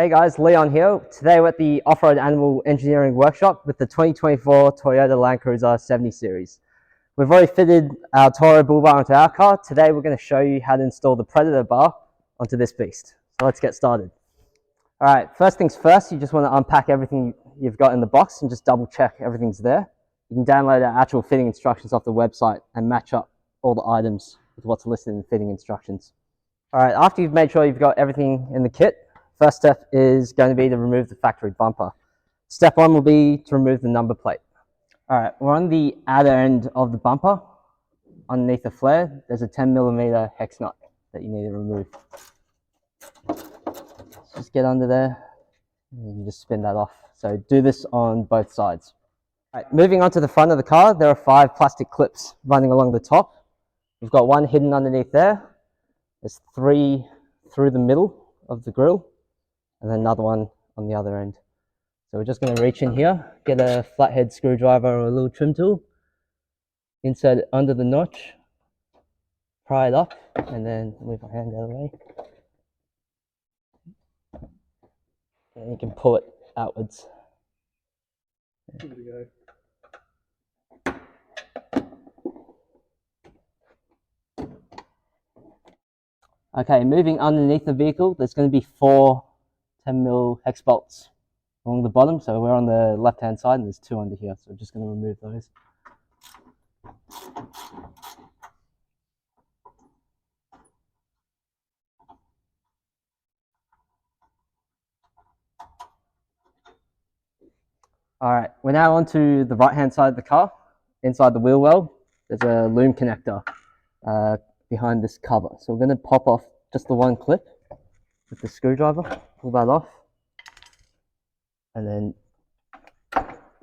Hey guys, Leon here. Today we're at the Offroad Animal Engineering Workshop with the 2024 Toyota Landcruiser 70 Series. We've already fitted our Toro bull bar onto our car. Today we're going to show you how to install the Predator bar onto this beast. So let's get started. Alright, first things first, you just want to unpack everything you've got in the box and just double check everything's there. You can download our actual fitting instructions off the website and match up all the items with what's listed in the fitting instructions. Alright, after you've made sure you've got everything in the kit, first step is going to be to remove the factory bumper. Step one will be to remove the number plate. All right, we're on the outer end of the bumper. Underneath the flare, there's a 10mm hex nut that you need to remove. Just get under there, and you can just spin that off. So do this on both sides. All right, moving on to the front of the car, there are 5 plastic clips running along the top. We've got one hidden underneath there. There's 3 through the middle of the grille, and then another one on the other end. So we're just going to reach in here, get a flathead screwdriver or a little trim tool, insert it under the notch, pry it up, and then move my hand out of the way. And you can pull it outwards. Give it a go. Okay, moving underneath the vehicle, there's going to be 4 10mm hex bolts along the bottom. So we're on the left hand side and there's 2 under here, so we're just going to remove those. Alright, we're now onto the right hand side of the car. Inside the wheel well, there's a loom connector behind this cover. So we're going to pop off just the one clip with the screwdriver, pull that off, and then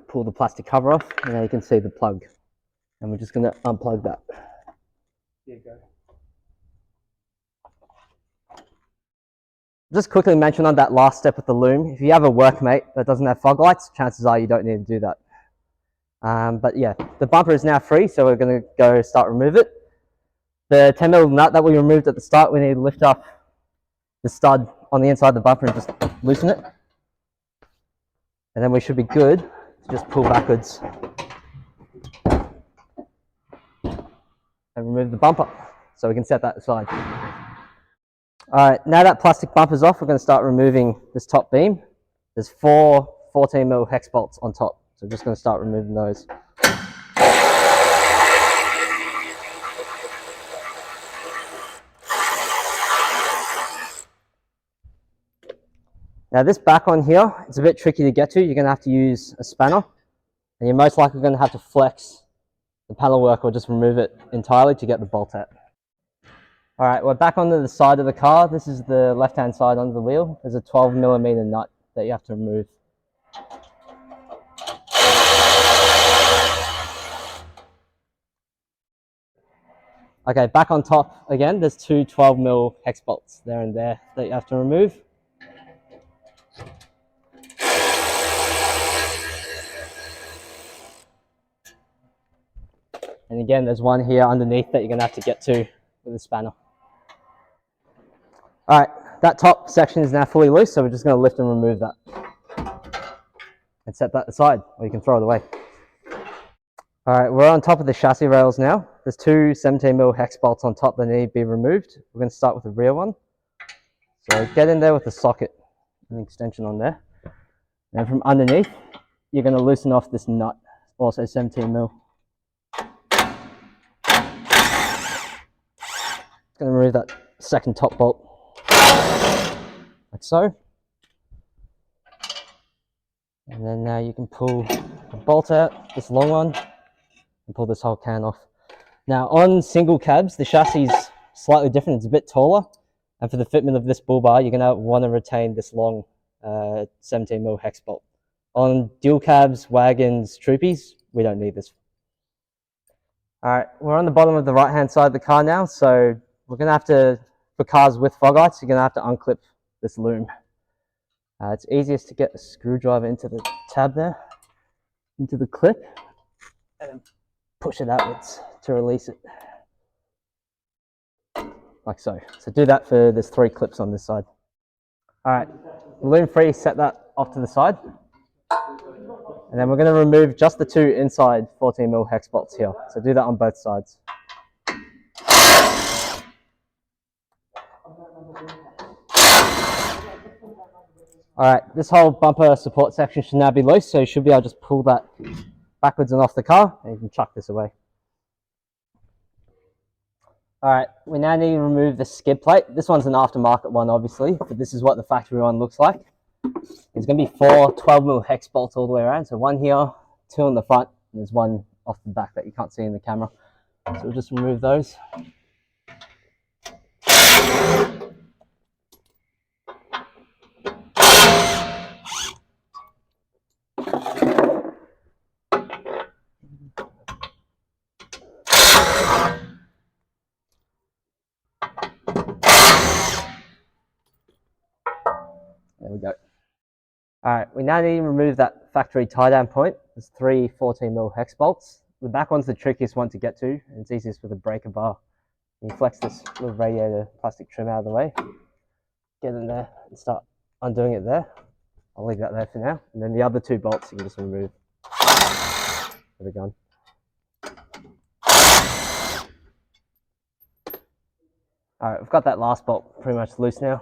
pull the plastic cover off, and now you can see the plug. And we're just going to unplug that. Here you go. Just quickly mention on that last step with the loom, if you have a workmate that doesn't have fog lights, chances are you don't need to do that. But yeah, the bumper is now free, so we're going to go start remove it. The 10mm nut that we removed at the start, we need to lift up the stud on the inside of the bumper and just loosen it. And then we should be good to just pull backwards and remove the bumper, so we can set that aside. Alright, now that plastic bumper's off, we're going to start removing this top beam. There's 4 14mm hex bolts on top, so we're just going to start removing those. Now this back on here, it's a bit tricky to get to. You're going to have to use a spanner, and you're most likely going to have to flex the panel work or just remove it entirely to get the bolt out. Alright, we're back onto the side of the car. This is the left-hand side under the wheel. There's a 12mm nut that you have to remove. Okay, back on top again, there's 2 12mm hex bolts there and there that you have to remove. And again, there's one here underneath that you're going to have to get to with a spanner. Alright, that top section is now fully loose, so we're just going to lift and remove that. And set that aside, or you can throw it away. Alright, we're on top of the chassis rails now. There's 2 17mm hex bolts on top that need to be removed. We're going to start with the rear one. So get in there with the socket and extension on there. And from underneath, you're going to loosen off this nut, also 17mm. Going to remove that second top bolt, like so. And then now you can pull the bolt out, this long one, and pull this whole can off. Now on single cabs, the chassis is slightly different, it's a bit taller. And for the fitment of this bull bar, you're going to want to retain this long 17mm hex bolt. On dual cabs, wagons, troopies, we don't need this. Alright, we're on the bottom of the right hand side of the car now, so we're going to have to, for cars with fog lights, you're going to have to unclip this loom. It's easiest to get a screwdriver into the tab there, into the clip, and then push it outwards to release it. Like so. So do that for, there's 3 clips on this side. Alright, balloon free, set that off to the side. And then we're going to remove just the two inside 14mm hex bolts here. So do that on both sides. Alright, this whole bumper support section should now be loose, so you should be able to just pull that backwards and off the car, and you can chuck this away. Alright, we now need to remove the skid plate. This one's an aftermarket one, obviously, but this is what the factory one looks like. There's going to be four 12mm hex bolts all the way around, so one here, two on the front, and there's one off the back that you can't see in the camera. So we'll just remove those. There we go. Alright, we now need to remove that factory tie down point. There's three 14mm hex bolts. The back one's the trickiest one to get to, and it's easiest with a breaker bar. You flex this little radiator plastic trim out of the way, get in there and start undoing it there. I'll leave that there for now. And then the other two bolts you can just remove. There we go. Alright, we've got that last bolt pretty much loose now.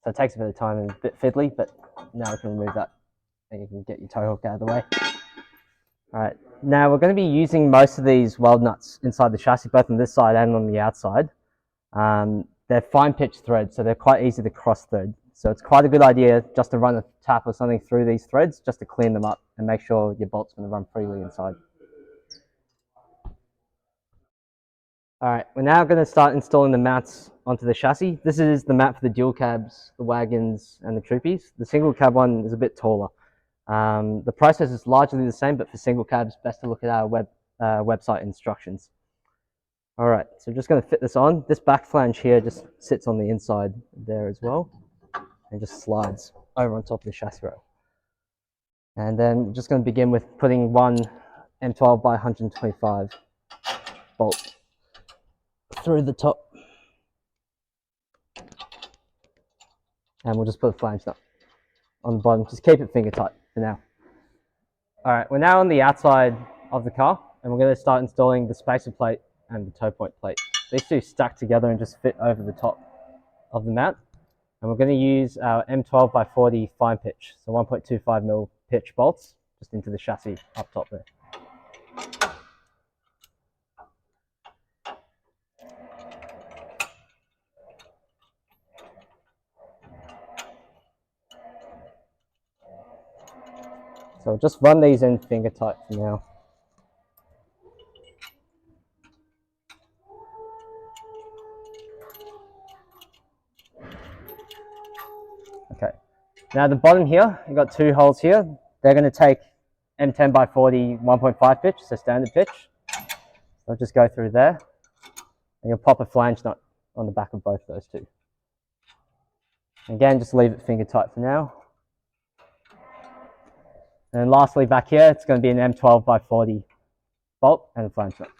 So it takes a bit of time and a bit fiddly, but now we can remove that and you can get your tow hook out of the way. Alright, now we're going to be using most of these weld nuts inside the chassis, both on this side and on the outside. They're fine pitch threads, so they're quite easy to cross thread. So it's quite a good idea just to run a tap or something through these threads just to clean them up and make sure your bolt's going to run freely inside. Alright, we're now going to start installing the mounts onto the chassis. This is the mount for the dual cabs, the wagons and the troopies. The single cab one is a bit taller. The process is largely the same, but for single cabs, best to look at our website instructions. Alright, so I'm just going to fit this on. This back flange here just sits on the inside there as well and just slides over on top of the chassis rail. And then we're just going to begin with putting one M12 by 125 bolt through the top, and we'll just put a flange nut on the bottom. Just keep it finger tight for now. Alright, we're now on the outside of the car, and we're going to start installing the spacer plate and the tow point plate. These two stack together and just fit over the top of the mount, and we're going to use our M12 by 40 fine pitch, so 1.25mm pitch bolts just into the chassis up top there. So just run these in finger tight for now. Okay, now the bottom here, you've got two holes here. They're going to take M10 by 40 1.5 pitch, so standard pitch. So I'll just go through there, and you'll pop a flange nut on the back of both those two. Again, just leave it finger tight for now. And then lastly, back here, it's going to be an M12 by 40 bolt and a flange nut.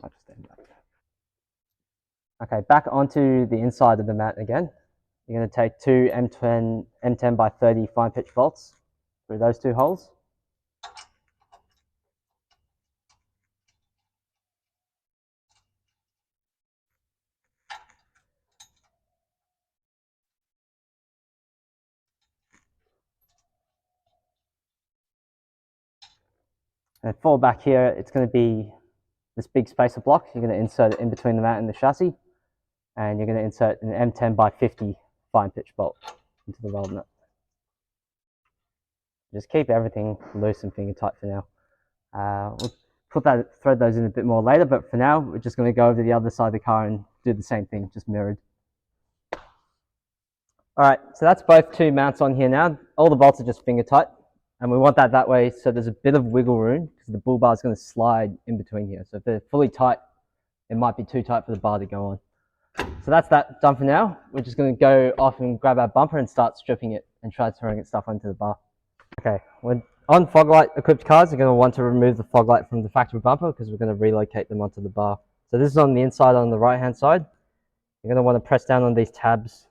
I'll just stand back. Okay, back onto the inside of the mat again. You're going to take two M10 by 30 fine pitch bolts through those two holes. And fall back here, it's going to be this big spacer block. You're going to insert it in between the mat and the chassis, and you're going to insert an M10 by 50 fine pitch bolt into the weld nut. Just keep everything loose and finger tight for now. We'll thread those in a bit more later, but for now, we're just going to go over to the other side of the car and do the same thing, just mirrored. Alright, so that's both two mounts on here now. All the bolts are just finger tight. And we want that way so there's a bit of wiggle room because the bull bar is going to slide in between here. So if they're fully tight, it might be too tight for the bar to go on. So that's that done for now. We're just going to go off and grab our bumper and start stripping it and transferring its stuff onto the bar. Okay, we're On fog light equipped cars, you're going to want to remove the fog light from the factory bumper because we're going to relocate them onto the bar. So this is on the inside on the right hand side. You're going to want to press down on these tabs,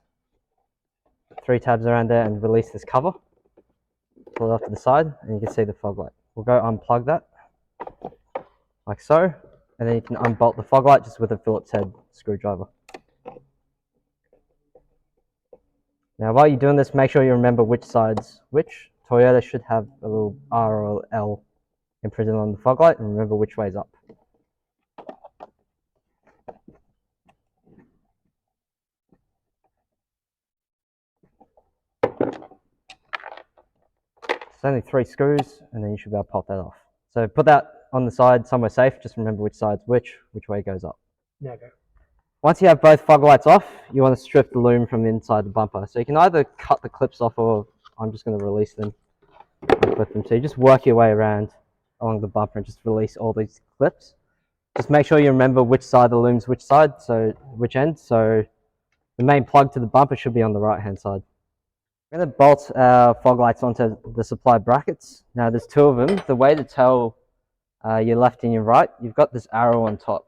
3 tabs around there, and release this cover. Pull it off to the side and you can see the fog light. We'll go unplug that like so, and then you can unbolt the fog light just with a Phillips head screwdriver. Now while you're doing this, make sure you remember which side's which. Toyota should have a little R or L imprinted on the fog light, and remember which way's up. It's only 3 screws, and then you should be able to pop that off. So put that on the side somewhere safe. Just remember which side's which way goes up. Now go. Once you have both fog lights off, you want to strip the loom from inside the bumper. So you can either cut the clips off, or I'm just going to release them and clip them. So you just work your way around along the bumper and just release all these clips. Just make sure you remember which side the loom's which side, so which end. So the main plug to the bumper should be on the right hand side. I'm going to bolt our fog lights onto the supply brackets. Now there's 2 of them. The way to tell your left and your right, you've got this arrow on top.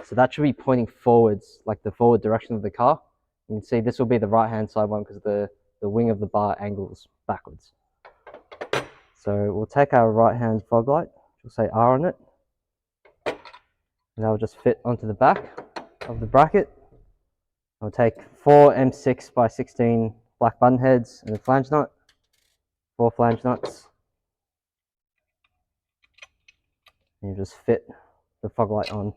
So that should be pointing forwards, like the forward direction of the car. You can see this will be the right hand side one because the wing of the bar angles backwards. So we'll take our right hand fog light, which will say R on it, and that will just fit onto the back of the bracket. I'll take 4 M6 by 16 black button heads and a flange nut, 4 flange nuts, and you just fit the fog light on.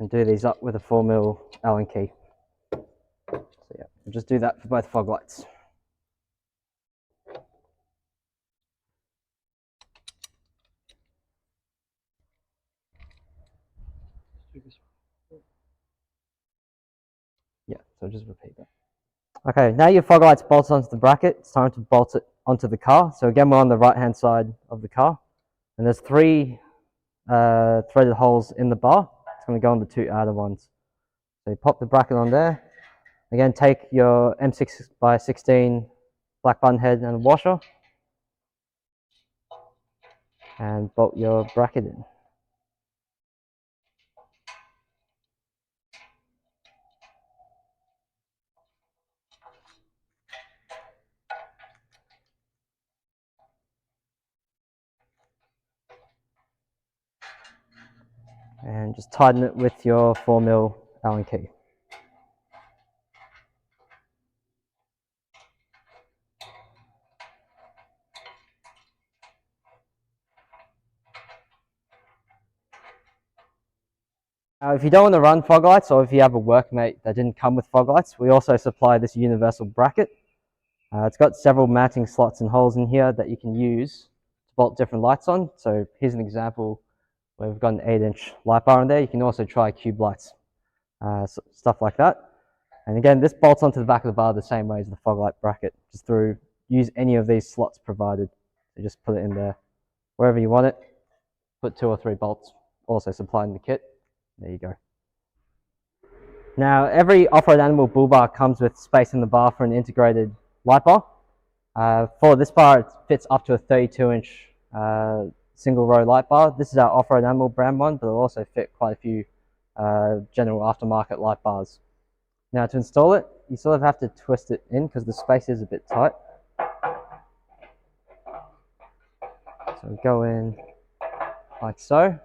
And do these up with a 4mm Allen key. So yeah, we'll just do that for both fog lights. Yeah, so just repeat that. Okay, now your fog light's bolted onto the bracket, it's time to bolt it onto the car. So again, we're on the right hand side of the car, and there's 3 threaded holes in the bar. It's going to go on the 2 outer ones. So you pop the bracket on there. Again, take your M6 by 16 black button head and a washer, and bolt your bracket in. And just tighten it with your 4mm Allen key. Now, if you don't want to run fog lights, or if you have a workmate that didn't come with fog lights, we also supply this universal bracket. It's got several mounting slots and holes in here that you can use to bolt different lights on. So here's an example where we've got an 8-inch light bar in there. You can also try cube lights, stuff like that. And again, this bolts onto the back of the bar the same way as the fog light bracket, just use any of these slots provided. So just put it in there wherever you want it. Put 2 or 3 bolts, also supplied in the kit. There you go. Now, every off-road animal bull bar comes with space in the bar for an integrated light bar. For this bar, it fits up to a 32-inch single row light bar. This is our off-road animal brand one, but it'll also fit quite a few general aftermarket light bars. Now, to install it, you sort of have to twist it in because the space is a bit tight. So go in like so.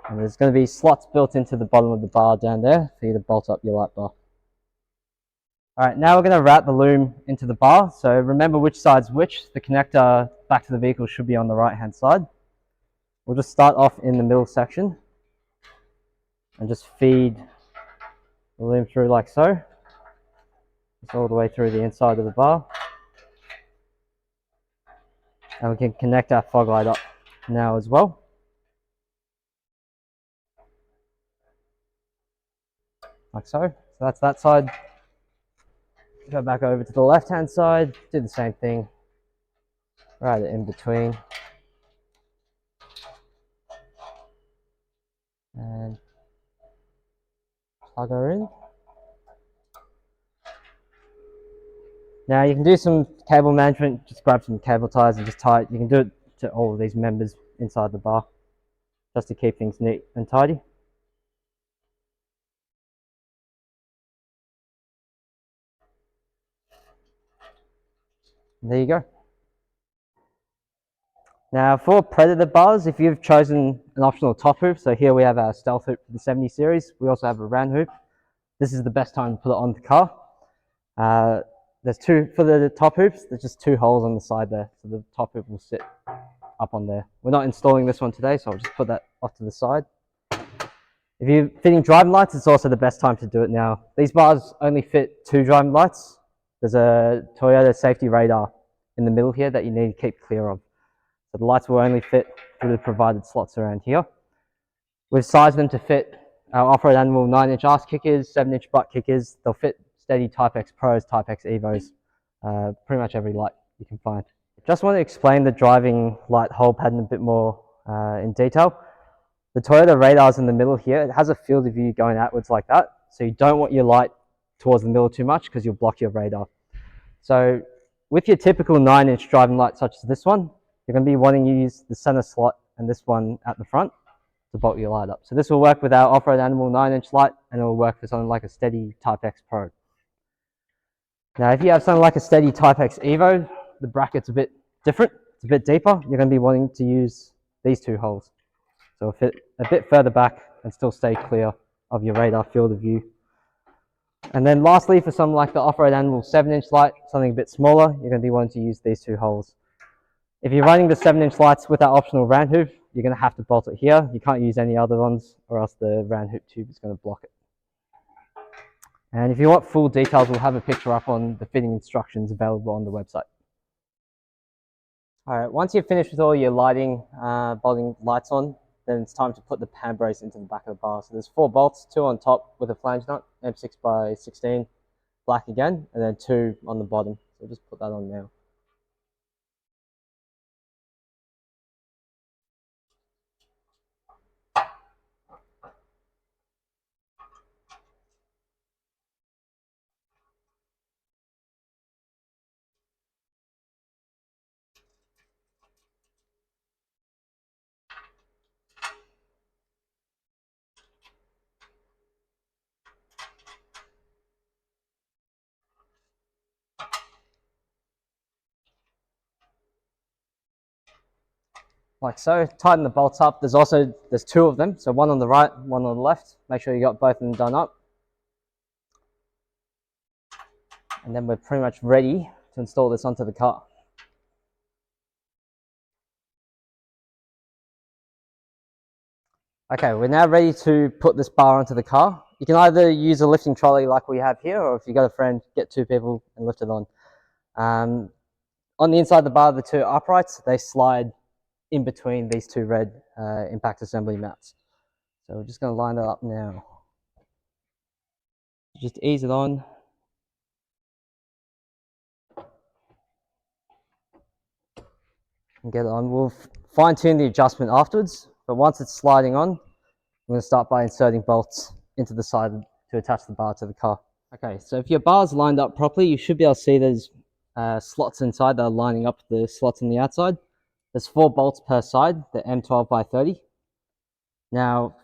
And there's going to be slots built into the bottom of the bar down there for you to bolt up your light bar. Alright, now we're going to route the loom into the bar. So remember which side's which. The connector back to the vehicle should be on the right hand side. We'll just start off in the middle section and just feed the loom through like so. It's all the way through the inside of the bar. And we can connect our fog light up now as well. Like so. So that's that side. Go back over to the left hand side, do the same thing, right in between. And plug her in. Now you can do some cable management, just grab some cable ties and just tie it. You can do it to all of these members inside the bar, just to keep things neat and tidy. And there you go. Now for Predator bars, if you've chosen an optional top hoop, so here we have our stealth hoop for the 70 series. We also have a round hoop. This is the best time to put it on the car. There's two, for the top hoops, there's just two holes on the side there. So the top hoop will sit up on there. We're not installing this one today, so I'll just put that off to the side. If you're fitting driving lights, it's also the best time to do it now. These bars only fit 2 driving lights. There's a Toyota safety radar in the middle here that you need to keep clear of. So the lights will only fit through the provided slots around here. We've sized them to fit our Off-Road Animal 9-inch arse kickers, 7-inch butt kickers. They'll fit steady Type X Pros, Type X Evos, pretty much every light you can find. Just want to explain the driving light hole pattern a bit more in detail. The Toyota radar's in the middle here. It has a field of view going outwards like that. So you don't want your light towards the middle too much because you'll block your radar. So with your typical 9-inch driving light such as this one, you're going to be wanting to use the center slot and this one at the front to bolt your light up. So this will work with our Off-Road Animal 9-inch light, and it will work for something like a steady Type X Pro. Now if you have something like a steady Type X Evo, the bracket's a bit different, it's a bit deeper. You're going to be wanting to use these 2 holes. So it'll fit a bit further back and still stay clear of your radar field of view. And then lastly, for something like the Off-Road Animal 7-inch light, something a bit smaller, you're going to be wanting to use these 2 holes. If you're running the 7-inch lights with that optional round hoop, you're going to have to bolt it here. You can't use any other ones, or else the round hoop tube is going to block it. And if you want full details, we'll have a picture up on the fitting instructions available on the website. All right, once you've finished with all your lighting, bolting lights on, then it's time to put the pan brace into the back of the bar. So there's 4 bolts, 2 on top with a flange nut, M6x16, black again, and then 2 on the bottom. So just put that on now. Like so, tighten the bolts up. There's 2 of them, so one on the right, one on the left. Make sure you got both of them done up. And then we're pretty much ready to install this onto the car. Okay, we're now ready to put this bar onto the car. You can either use a lifting trolley like we have here, or if you've got a friend, get 2 people and lift it on. On the inside of the bar, the 2 uprights, they slide in between these 2 red impact assembly mats. So we're just going to line that up now. Just ease it on. And get it on. We'll fine tune the adjustment afterwards, but once it's sliding on, I'm going to start by inserting bolts into the side to attach the bar to the car. Okay, so if your bar's lined up properly, you should be able to see there's slots inside that are lining up the slots on the outside. There's 4 bolts per side, the M12x30. Now,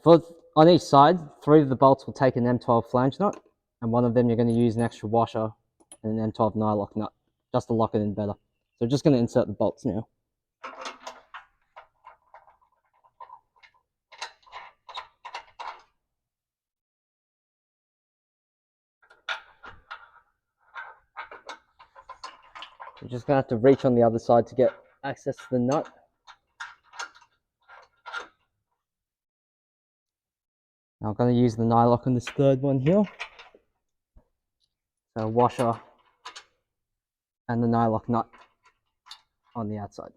on each side, 3 of the bolts will take an M12 flange nut, and 1 of them you're going to use an extra washer and an M12 nylock nut, just to lock it in better. So we're just going to insert the bolts now. You're just going to have to reach on the other side to get access to the nut. Now I'm going to use the nylock on this 3rd one here. So washer and the nylock nut on the outside.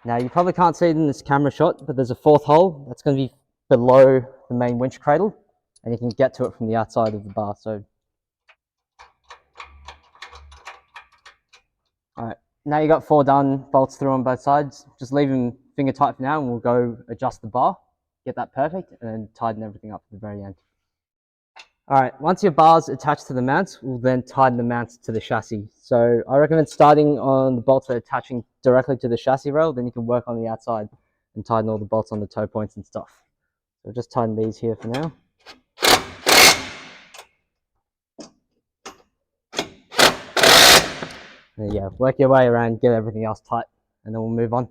Now you probably can't see it in this camera shot, but there's a 4th hole that's going to be below the main winch cradle, and you can get to it from the outside of the bar. So, all right, now you got 4 done, bolts through on both sides. Just leave them finger tight for now, and we'll go adjust the bar, get that perfect, and then tighten everything up at the very end. All right, once your bar's attached to the mounts, we'll then tighten the mounts to the chassis. So I recommend starting on the bolts that are attaching directly to the chassis rail, then you can work on the outside and tighten all the bolts on the toe points and stuff. So just tighten these here for now. And yeah, work your way around, get everything else tight, and then we'll move on.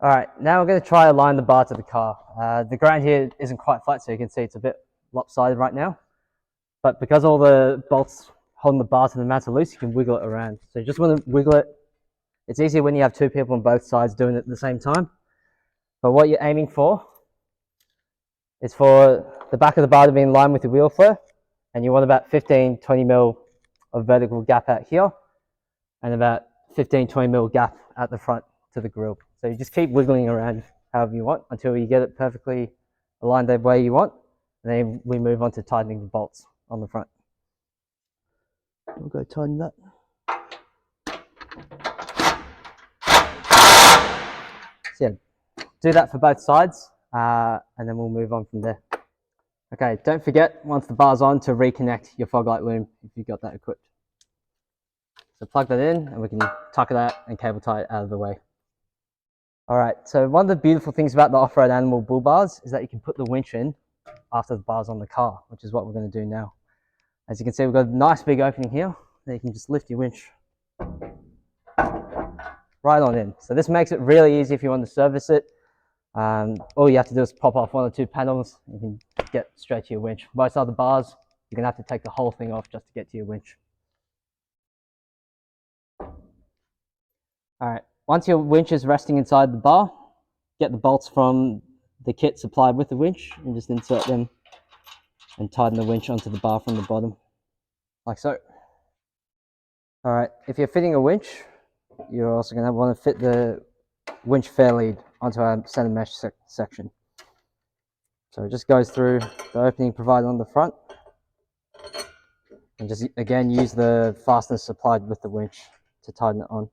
All right, now we're going to try align the bar to the car. The ground here isn't quite flat, so you can see it's a bit lopsided right now. But because all the bolts holding the bar to the mount are loose, you can wiggle it around. So you just want to wiggle it. It's easier when you have two people on both sides doing it at the same time. But what you're aiming for is for the back of the bar to be in line with the wheel floor, and you want about 15-20 mil of vertical gap out here, and about 15-20 mil gap at the front to the grill. So you just keep wiggling around however you want until you get it perfectly aligned the way you want, and then we move on to tightening the bolts on the front. We'll go tighten that. So yeah, do that for both sides, and then we'll move on from there. Okay, don't forget, once the bar's on, to reconnect your fog light loom if you've got that equipped. So plug that in, and we can tuck it out and cable tie it out of the way. All right, so one of the beautiful things about the off-road animal bull bars is that you can put the winch in after the bar's on the car, which is what we're going to do now. As you can see, we've got a nice big opening here. Then you can just lift your winch right on in. So this makes it really easy if you want to service it. All you have to do is pop off one or two panels. You can get straight to your winch. Most other bars, you're going to have to take the whole thing off just to get to your winch. All right, once your winch is resting inside the bar, get the bolts from the kit supplied with the winch and just insert them and tighten the winch onto the bar from the bottom, like so. All right, if you're fitting a winch, you're also going to want to fit the winch fair lead onto our center mesh section. So it just goes through the opening provided on the front, and just again use the fastener supplied with the winch to tighten it on.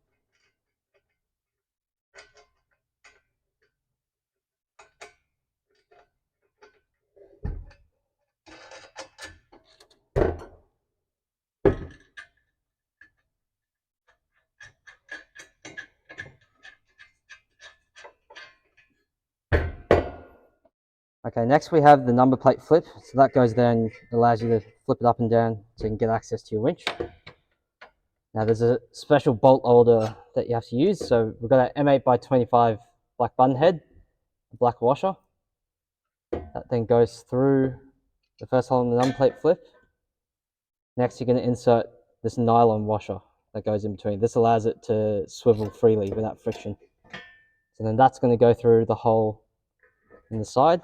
Okay, next we have the number plate flip. So that goes there and allows you to flip it up and down so you can get access to your winch. Now there's a special bolt holder that you have to use. So we've got an M8x25 black button head, a black washer. That then goes through the first hole in the number plate flip. Next you're going to insert this nylon washer that goes in between. This allows it to swivel freely without friction. So then that's going to go through the hole in the side.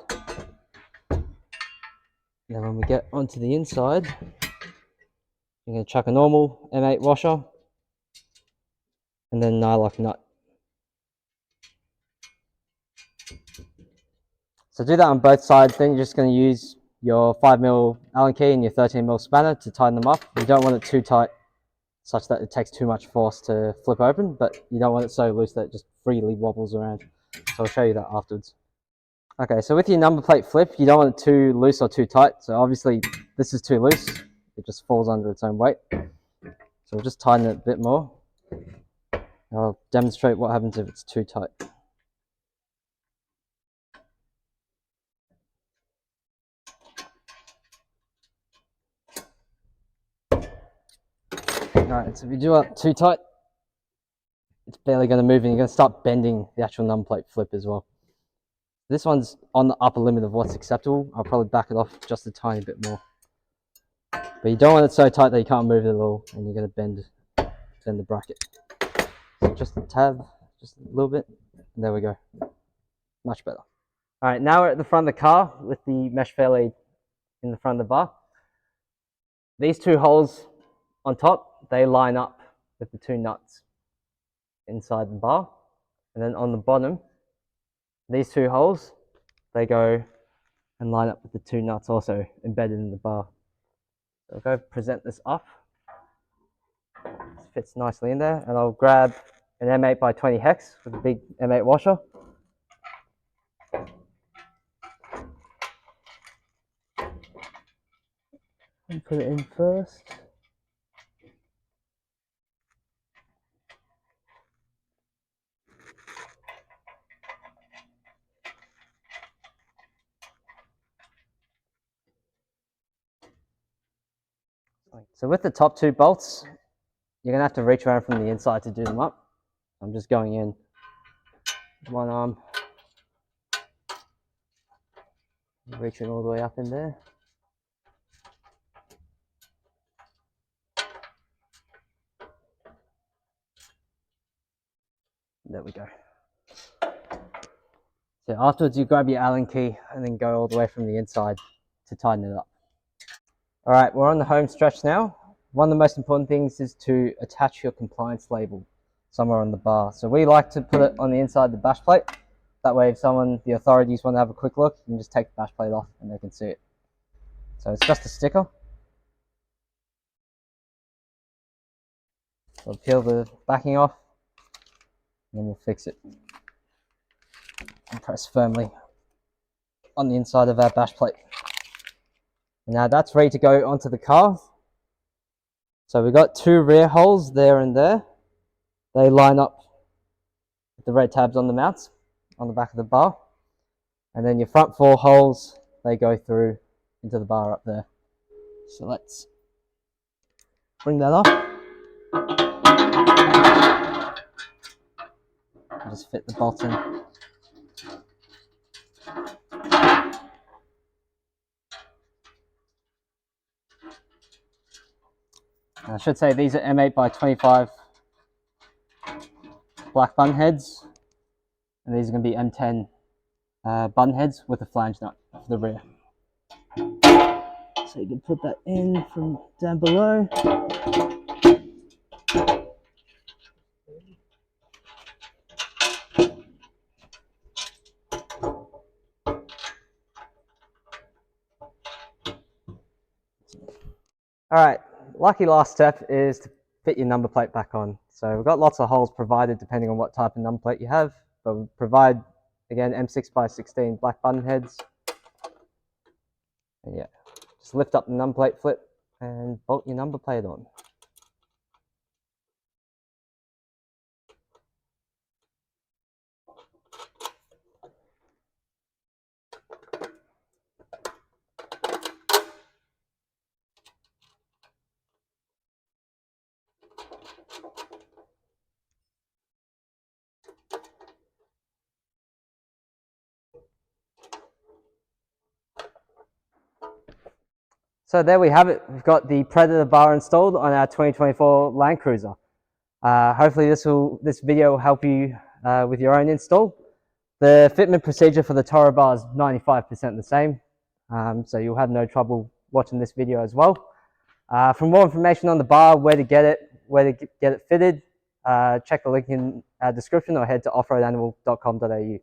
Then when we get onto the inside, you're going to chuck a normal M8 washer and then nylock nut. So do that on both sides. Then you're just going to use your 5mm Allen key and your 13mm spanner to tighten them up. You don't want it too tight such that it takes too much force to flip open, but you don't want it so loose that it just freely wobbles around. So I'll show you that afterwards. Okay, so with your number plate flip, you don't want it too loose or too tight. So obviously this is too loose. It just falls under its own weight. So we'll just tighten it a bit more. I'll demonstrate what happens if it's too tight. Alright, so if you do it too tight, it's barely going to move and you're going to start bending the actual number plate flip as well. This one's on the upper limit of what's acceptable. I'll probably back it off just a tiny bit more. But you don't want it so tight that you can't move it at all and you're going to bend the bracket. So just a tab, just a little bit, and there we go. Much better. Alright, now we're at the front of the car with the mesh fair lead in the front of the bar. These two holes on top, they line up with the two nuts inside the bar. And then on the bottom, these two holes, they go and line up with the two nuts also embedded in the bar. So I'll go present this up. This fits nicely in there, and I'll grab an M8x20 hex with a big M8 washer. put it in first. So with the top two bolts, you're going to have to reach around from the inside to do them up. I'm just going in one arm, reaching all the way up in there. There we go. So afterwards, you grab your Allen key and then go all the way from the inside to tighten it up. All right, we're on the home stretch now. One of the most important things is to attach your compliance label somewhere on the bar. So we like to put it on the inside of the bash plate. That way, if the authorities want to have a quick look, you can just take the bash plate off and they can see it. So it's just a sticker. So I'll peel the backing off and then we'll fix it. And press firmly on the inside of our bash plate. And now that's ready to go onto the car. So we've got two rear holes there and there. They line up with the red tabs on the mounts on the back of the bar. And then your front four holes, they go through into the bar up there. So let's bring that off. And just fit the bolts in. And I should say these are M8 by 25 black button heads. And these are going to be M10 button heads with a flange nut for the rear. So you can put that in from down below. All right, lucky last step is to fit your number plate back on. So we've got lots of holes provided depending on what type of number plate you have, but we provide, again, M6 by 16 black button heads. And yeah, just lift up the number plate flip and bolt your number plate on. So there we have it. We've got the Predator bar installed on our 2024 Landcruiser. Hopefully this video will help you with your own install. The fitment procedure for the Toro bar is 95% the same, so you'll have no trouble watching this video as well. For more information on the bar, where to get it fitted, check the link in our description or head to offroadanimal.com.au.